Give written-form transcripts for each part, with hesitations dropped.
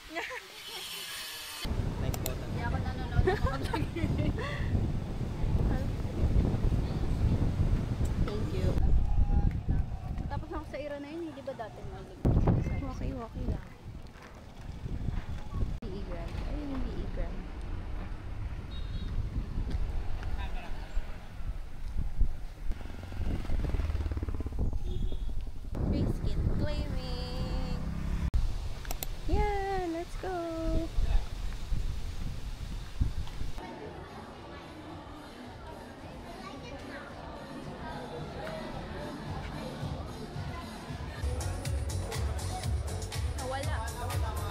Hindi ako nanonood ng pag-lagi. Thank you. Tapos ako sa era na yun, hindi ba dati malig? Okay lang. Iigram. Ay, hindi iigram. Biscuit claiming. Yeah, let's go. Okay na. Okay na ba?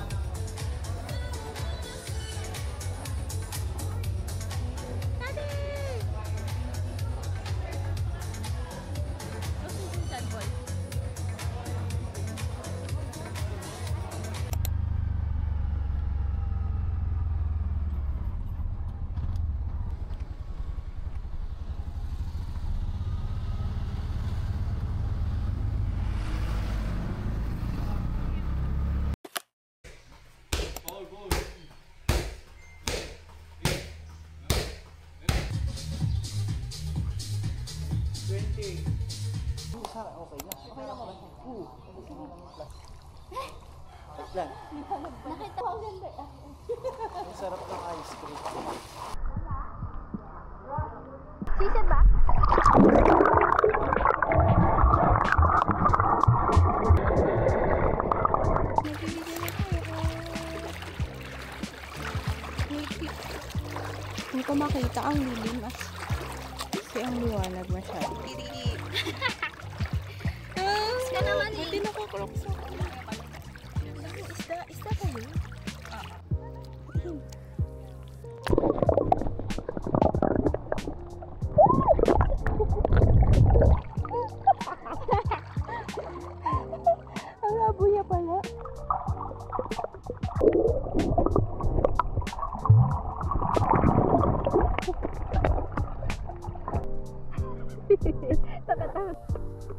Lang. Nakita ko ganda. Ang sarap ng ice cream. Sisad ba? Hindi ko makita ang lilim kasi ang liwanag masyado. Ka naman eh. Hindi nakakrocks ako. Isda tayo? Ang labo niya pala.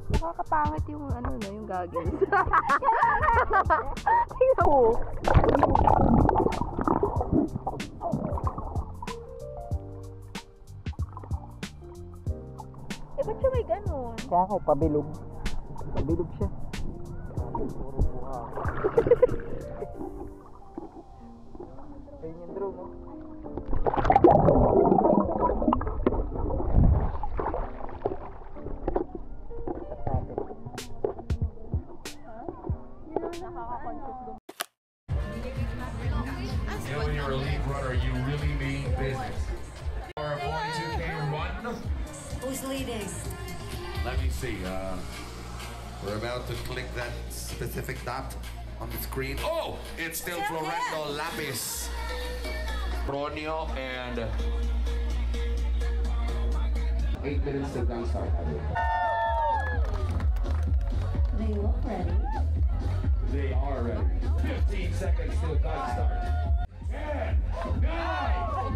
Nakakapangit yung ano no, yung goggles. Tingnan mo. Ba't siya may ganun? Kaya ako, pabilog. Pabilog siya. Ayun yung drone, no? When you're a lead runner, you really mean business. Or a 42K run. Who's leading? Let me see. We're about to click that specific dot on the screen. Oh, it's still Florendo Lapis, Bronio, and 8 minutes to gun start. They look ready. They are ready. 15 seconds till gun start. 10, 9,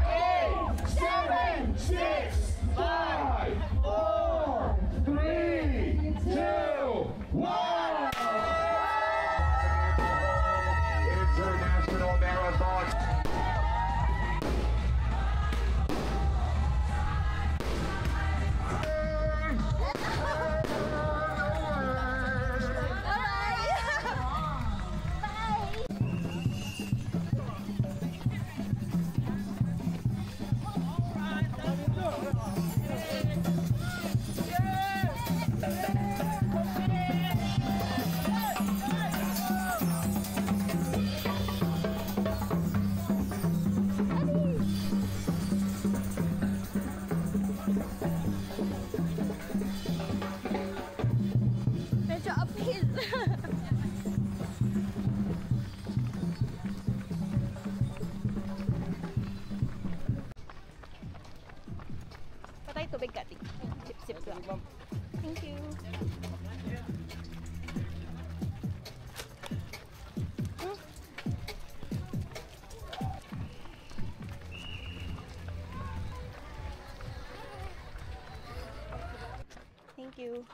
8, 7, 6, 5, 4, 3, 2, 1. International Marathon. Medyo uphill. Patay tubig kati. Sip lang. Thank you. Thank you. Thank you.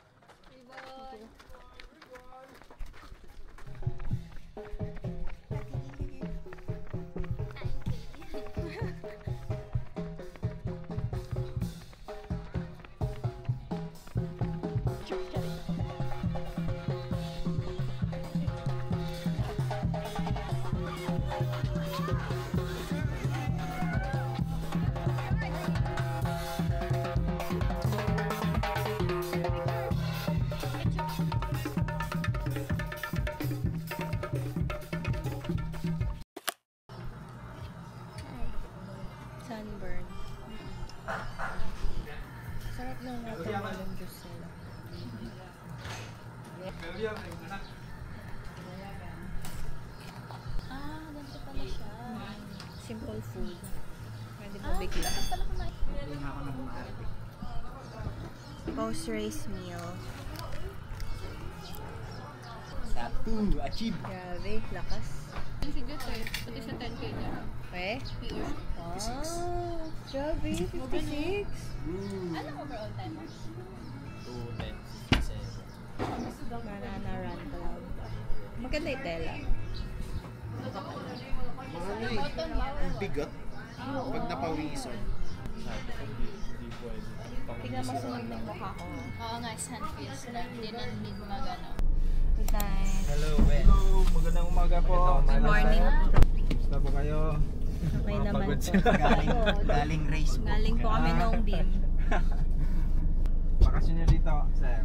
Ah, ganito pala siya. Simple food. Pwede mo Ah, bigla. dapat pala kumain. Post-race meal. Satu, achieve. Grabe, lakas. Sige, sir. Pati sa 10K niya. Eh? Here. Wow! Grabe, 56. Anong overall time mo? 2:10. Banana run club. Maganda yung tela. Cotton ba? Ang bigat. Pag napawisan. Tingnan mo sunod ng mukha ko. Oo nga, hand feels na. Hindi na need magano. Good night. Hello, magandang umaga po. Good morning. Gusto po kayo? Okay naman po. Galing race po. Galing po kami noong beam. Bakasyon nyo dito, sir?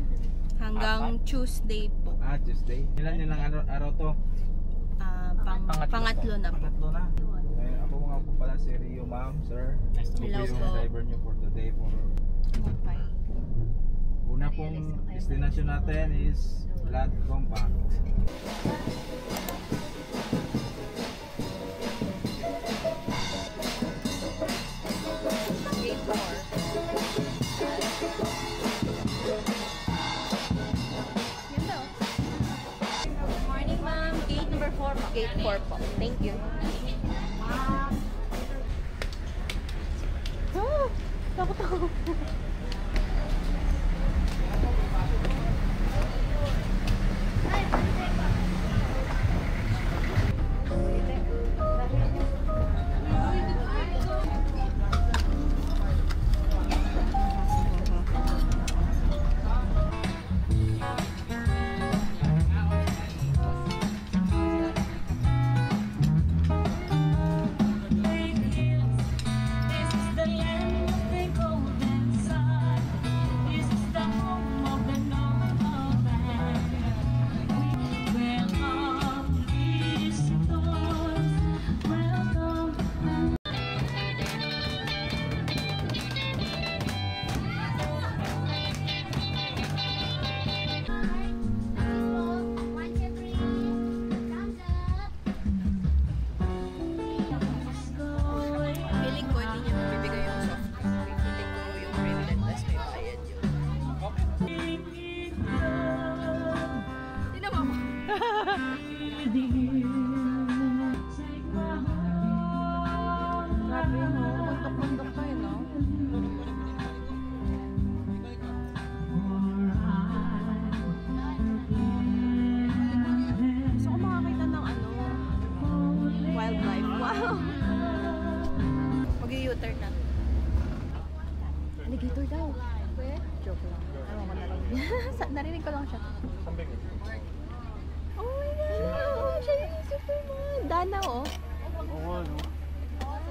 Hanggang Tuesday po. Tuesday. Ilan araw to? Pangatlo na po. Pangatlo na. Ako nga po pala si Rio, ma'am, sir. Hello Ako po yung po. driver nyo for today. Okay. Una pong destination natin is Land Compact. Gate 4. Yun daw. Morning, ma'am. Gate number 4 po. Gate 4 po. Thank you. Ah! Takot ako. Feeling ko hindi niya mabibigay yung soft drink. Feeling ko yung rimlet tas may bayad yun. Sino mo? Grabe no, bundok-bundok to no? Gusto ko makakita ng wildlife. Wow! Mag-u-turn na. Alligator daw. Where? Joke lang. Ewan ko na lang. Narinig ko lang siya. Oh my God! Siya yung Superman! Danaw oh.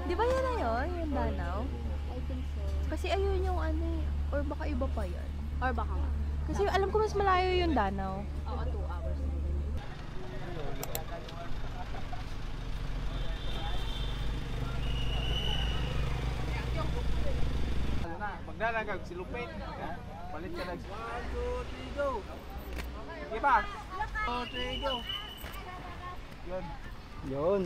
Di ba yan na yun? Yung Danaw? I think so. Kasi ayun yung or baka iba pa yan. Or baka nga. Kasi alam ko mas malayo yung Danaw. Oo, 2 hours. Maglalagag si Lupin. Palit ka na. 1, 2, 3, go! Sige pa! 1, 2, 3, go! Yun. Yun.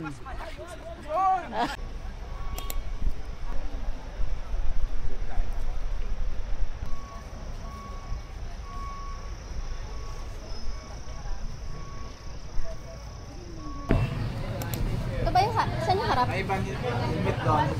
Ito ba yung saan yung harap? May ibang helmet doon.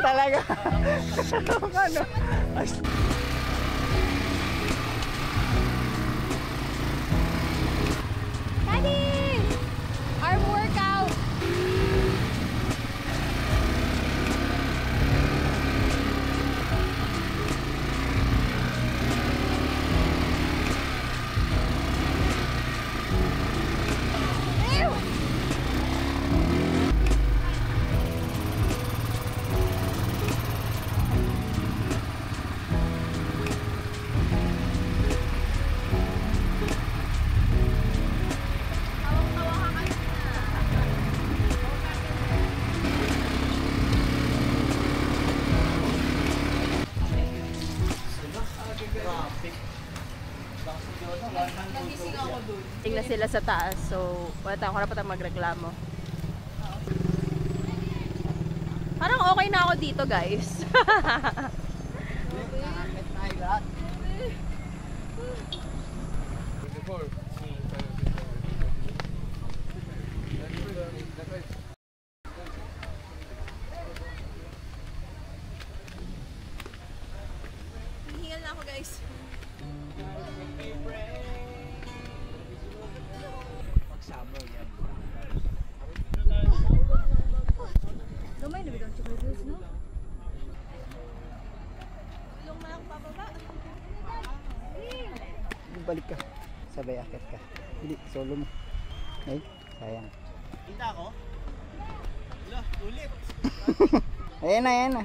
talaga. Ano? Daddy! Arm workout! Tingnan sila sa taas, so wala tayong karapatang magreklamo. Parang okay na ako dito, guys. Hihingal na ako, guys. Gamay na biglang chocolate hills, no? Tulong na lang pababa. Balik ka. Sabay akit ka. Hindi, solo mo. Ay, sayang. Kita ako? Wala, ulit. Ayan na, ayan na.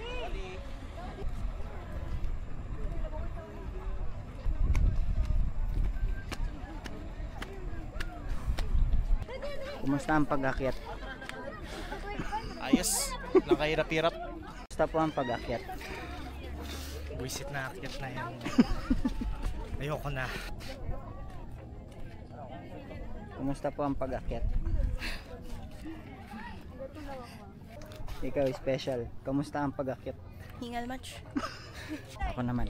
Kumusta ang pag-akyat? Ayos, nakahirap-hirap. Kumusta po ang pag-akyat? Buisit na akyat na yan. Ayoko na. Kumusta po ang pag-akyat? Ikaw special. Kumusta ang pag-akyat? Hingal much. Ako naman.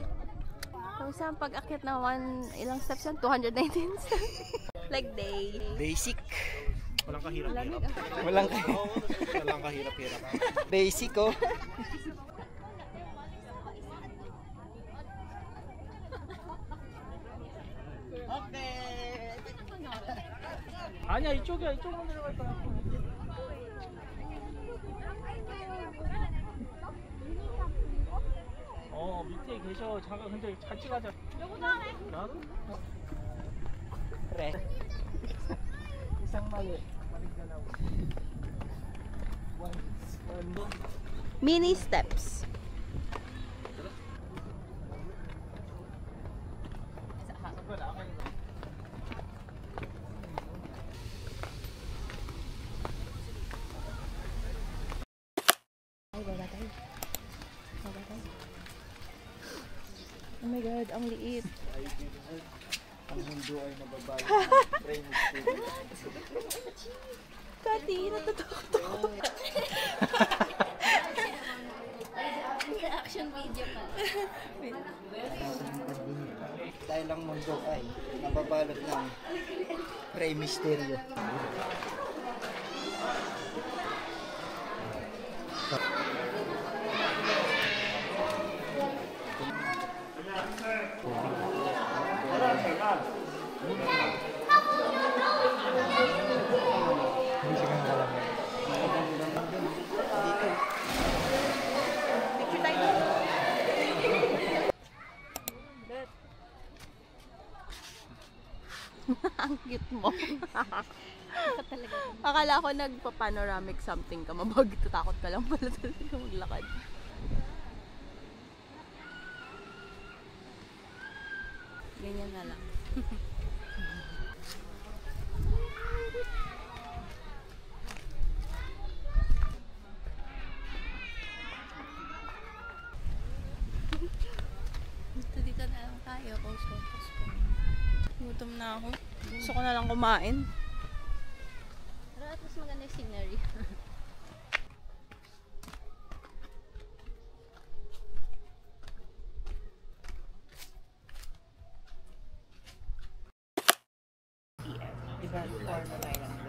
Kumusta ang pag-akyat na ilang steps yan? 219 steps? Like day. Basic. Walang kahirap-hirap. Walang Walang kahirap-hirap. basic oh. 아니야, 이쪽이야. 이쪽으로 내려갈 거야. 밑에 계셔. 잠깐 근데 같이 가자. 나도? Pre. Isang mali. Mini steps. Oh my God, ang liit. Ang mundo ay nababago. Kati, natatakot ako. Action video pa. Dahil ang mundo ay nababalot ng pre-misteryo. Ang cute mo. Akala ko nagpa-panoramic something ka. Tatakot ka lang pala talaga maglakad. Ganyan na lang. Dito na lang tayo. Post. Gutom na ako. Gusto ko na lang kumain. Pero at least maganda yung scenery. Diba, 4 na tayo lang.